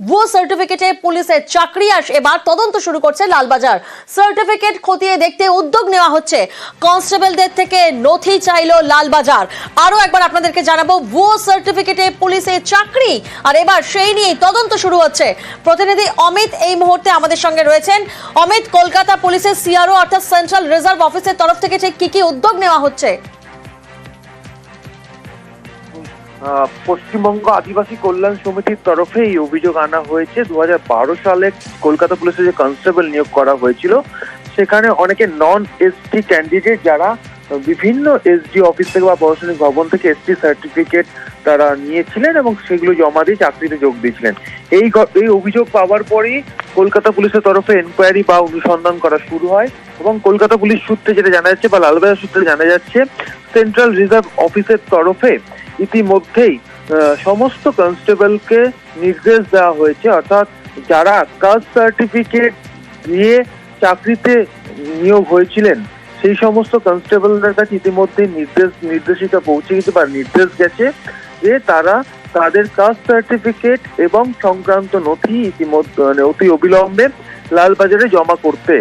ভুয়ো সার্টিফিকেটে পুলিশের চাকরি এবার তদন্ত শুরু করছে লালবাজার। সার্টিফিকেট খতিয়ে দেখতে উদ্যোগ নেওয়া হচ্ছে। কনস্টেবলদের থেকে নথি চাইলো লালবাজার। আরো একবার আপনাদেরকে জানাবো, ভুয়ো সার্টিফিকেটে পুলিশের চাকরি, আর এবার সেই নিয়েই তদন্ত শুরু হচ্ছে। প্রতিনিধি অমিত এই মুহূর্তে আমাদের সঙ্গে রয়েছেন। অমিত, কলকাতা পুলিশের সিআরও অর্থাৎ সেন্ট্রাল রিজার্ভ অফিসের তরফ থেকে ঠিক কি উদ্যোগ নেওয়া হচ্ছে? পশ্চিমবঙ্গ আদিবাসী কল্যাণ সমিতির তরফে এই অভিযোগ আনা হয়েছে। 2012 সালে কলকাতা পুলিশে যে কনস্টেবল নিয়োগ করা হয়েছিল, সেখানে অনেকে নন এসটি ক্যান্ডিডেট যারা বিভিন্ন এসডি অফিস থেকে বা প্রশাসনিক ভবন থেকে এসটি সার্টিফিকেট তারা নিয়েছিলেন এবং সেগুলো জমা দিয়ে চাকরিতে যোগ দিয়েছিলেন। এই অভিযোগ পাওয়ার পরেই কলকাতা পুলিশের তরফে এনকোয়ারি বা অনুসন্ধান করা শুরু হয় এবং কলকাতা পুলিশ সূত্রে যেটা জানা যাচ্ছে বা লালবাজার সূত্রে জানা যাচ্ছে, সেন্ট্রাল রিজার্ভ অফিসের তরফে ইতিমধ্যেই সমস্ত কনস্টেবলকে নির্দেশ দেওয়া হয়েছে, অর্থাৎ যারা কাস্ট সার্টিফিকেট দিয়ে চাকরিতে নিয়োগ হয়েছিলেন সেই সমস্ত কনস্টেবলদের কাছে ইতিমধ্যে নির্দেশিকা পৌঁছে গেছে বা নির্দেশ গেছে যে তারা তাদের কাস্ট সার্টিফিকেট এবং সংক্রান্ত নথি ইতিমধ্যে অতি অবিলম্বে লালবাজারে জমা করতে।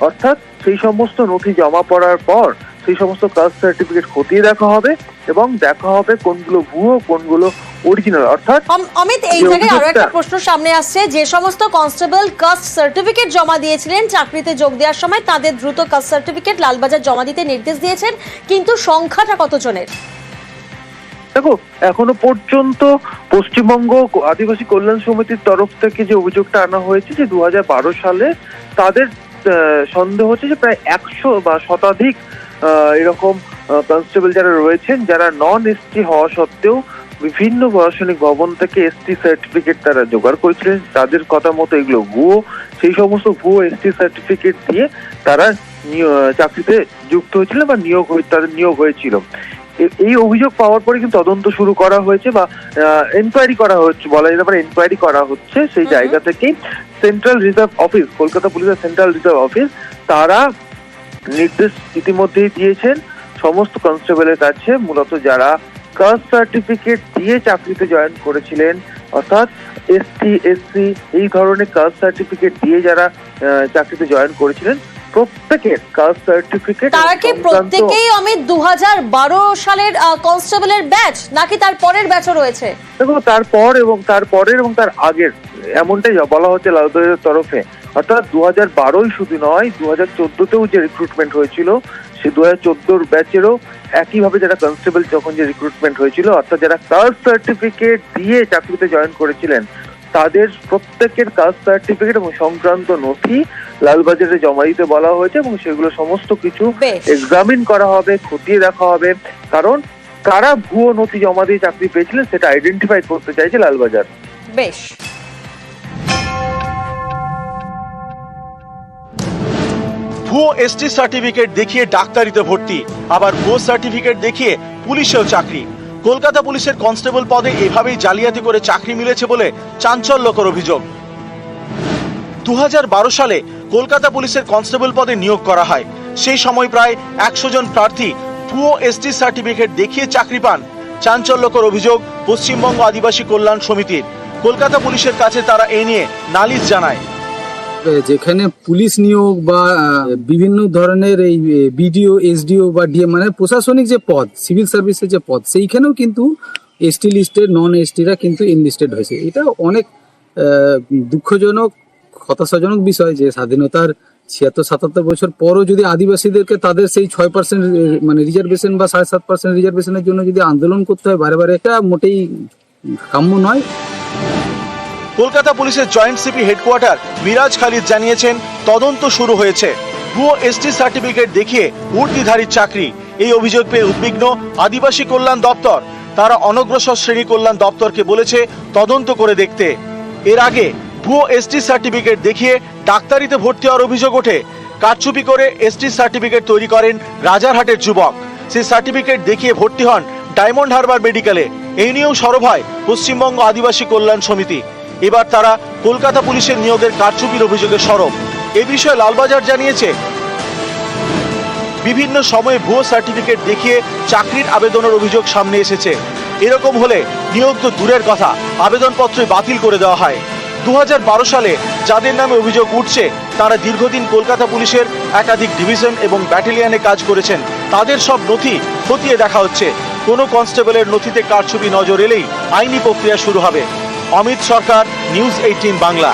অর্থাৎ সেই সমস্ত নথি জমা পড়ার পর সেই সমস্ত কাস্ট সার্টিফিকেট খতিয়ে দেখা হবে এবং দেখা হবে কোনগুলো ভুয়ো কোনগুলো অরিজিনাল। অর্থাৎ অমিত, এই জায়গায় আরো একটা প্রশ্ন সামনে আসছে, যে সমস্ত কনস্টেবল কাস্ট সার্টিফিকেট জমা দিয়েছিলেন চাকরিতে যোগ দেওয়ার সময়, তাদের দ্রুত কাস্ট সার্টিফিকেট লালবাজার জমা দিতে নির্দেশ দিয়েছেন, কিন্তু সংখ্যাটা কতজনের? দেখো, এখনো পর্যন্ত পশ্চিমবঙ্গ আদিবাসী কল্যাণ সমিতির তরফ থেকে যে অভিযোগটা আনা হয়েছে যে 2012 সালে তাদের সন্দেহ হচ্ছে যে প্রায় 100 বা শতাধিক এরকম কনস্টেবল যারা রয়েছেন, যারা নন এসটি হওয়া সত্ত্বেও বিভিন্ন প্রশাসনিক ভবন থেকে এসটি সার্টিফিকেট তারা জোগাড় করেছিলেন। তাদের কথা মতো এগুলো ভুয়ো। সেই সমস্ত ভুয়ো এসটি সার্টিফিকেট দিয়ে তারা চাকরিতে যুক্ত হয়েছিলেন বা তাদের নিয়োগ হয়েছিল। এই অভিযোগ পাওয়ার পরে কিন্তু তদন্ত শুরু করা হয়েছে বা এনকোয়ারি করা হচ্ছে, বলা যেতে পারে এনকোয়ারি করা হচ্ছে। সেই জায়গা থেকেই সেন্ট্রাল রিজার্ভ অফিস, কলকাতা পুলিশের সেন্ট্রাল রিজার্ভ অফিস, তারা নির্দেশ ইতিমধ্যেই দিয়েছেন সমস্ত কনস্টেবলের কাছে, মূলত যারা কাস্ট সার্টিফিকেট দিয়ে চাকরিতে জয়েন করেছিলেন, অর্থাৎ এসটি এসসি এই ধরনের কাস্ট সার্টিফিকেট দিয়ে যারা চাকরিতে জয়েন করেছিলেন, প্রত্যেকের কাস্ট সার্টিফিকেট। তারা কি প্রত্যেকেই অমিত 2012 সালের কনস্টেবলের ব্যাচ, নাকি তার পরের ব্যাচও রয়েছে? দেখো, তারপর এবং তারপরের এবং তার আগের, এমনটাই বলা হচ্ছে লালবাজারের তরফে। অর্থাৎ 2012 শুধু নয়, 2014তেও যে রিক্রুটমেন্ট হয়েছিল, সেই 2014 ব্যাচেরও একইভাবে যারা কনস্টেবল যখন যে রিক্রুটমেন্ট হয়েছিল, অর্থাৎ যারা কাস্ট সার্টিফিকেট দিয়ে চাকরিতে জয়েন করেছিলেন, তাদের প্রত্যেকের কাস্ট সার্টিফিকেট এবং সংক্রান্ত নথি লালবাজারে জমা দিতে বলা হয়েছে এবং সেগুলো সমস্ত কিছু এক্সামিন করা হবে, খতিয়ে দেখা হবে, কারণ কারা ভুয়ো নথি জমা দিয়ে চাকরি পেয়েছিলেন সেটা আইডেন্টিফাই করতে চাইছে লালবাজার। বেশ। ভুয়ো এসটি সার্টিফিকেট দেখিয়ে ডাক্তারিতে ভর্তি, আবার ভুয়ো সার্টিফিকেট দেখিয়ে পুলিশেও চাকরি। কলকাতা পুলিশের কনস্টেবল পদে এভাবেই জালিয়াতি করে চাকরি মিলেছে বলে চাঞ্চল্যকর অভিযোগ। 2012 সালে কলকাতা পুলিশের কনস্টেবল পদে নিয়োগ করা হয়। সেই সময় প্রায় 100 জন প্রার্থী ভুয়ো এসটি সার্টিফিকেট দেখিয়ে চাকরি পান। চাঞ্চল্যকর অভিযোগ পশ্চিমবঙ্গ আদিবাসী কল্যাণ সমিতির। কলকাতা পুলিশের কাছে তারা এ নিয়ে নালিশ জানায়। যেখানে পুলিশ নিয়োগ বা বিভিন্ন ধরনের এই বিডিও এসডিও বা ডিএম মানে প্রশাসনিক যে পদ, সিভিল সার্ভিসের যে পদ, সেইখানেও কিন্তু এসটি লিস্টেড নন এসটিরা কিন্তু এনলিস্টেড হয়েছে। এটা অনেক দুঃখজনক, হতাশাজনক বিষয় যে স্বাধীনতার 76-77 বছর পরও যদি আদিবাসীদেরকে তাদের সেই 6% মানে রিজার্ভেশন বা 7.5% রিজার্ভেশনের জন্য যদি আন্দোলন করতে হয় বারে বারে, এটা মোটেই কাম্য নয়। কলকাতা পুলিশের joint CP headquarter Miraj Khalid জানিয়েছেন, তদন্ত শুরু হয়েছে। ভুয়ো এসটি সার্টিফিকেট দেখিয়ে উর্দিধারীর চাকরি, এই অভিযোগ পেয়ে উদ্বিগ্ন আদিবাসী কল্যাণ দপ্তর। তারা অনগ্রসর শ্রেণী কল্যাণ দপ্তরকে বলেছে তদন্ত করে দেখতে। এর আগে ভুয়ো এসটি সার্টিফিকেট দেখিয়ে ডাক্তারিতে ভর্তি হওয়ার অভিযোগ ওঠে। কারচুপি করে এসটি সার্টিফিকেট তৈরি করেন রাজারহাটের যুবক। সেই সার্টিফিকেট দেখিয়ে ভর্তি হন ডায়মন্ড হারবার মেডিকেলে। এই নিয়েও সরব হয় পশ্চিমবঙ্গ আদিবাসী কল্যাণ সমিতি। এবার তারা কলকাতা পুলিশের নিয়োগের কারচুপির অভিযোগে সরব। এ বিষয়ে লালবাজার জানিয়েছে, বিভিন্ন সময়ে ভুয়ো সার্টিফিকেট দেখিয়ে চাকরির আবেদনের অভিযোগ সামনে এসেছে। এরকম হলে নিয়োগ তো দূরের কথা, আবেদনপত্র বাতিল করে দেওয়া হয়। 2012 সালে যাদের নামে অভিযোগ উঠছে তারা দীর্ঘদিন কলকাতা পুলিশের একাধিক ডিভিশন এবং ব্যাটালিয়নে কাজ করেছেন। তাদের সব নথি খতিয়ে দেখা হচ্ছে। কোনো কনস্টেবলের নথিতে কারচুপি নজর এলেই আইনি প্রক্রিয়া শুরু হবে। অমিত সরকার, নিউজ 18 বাংলা।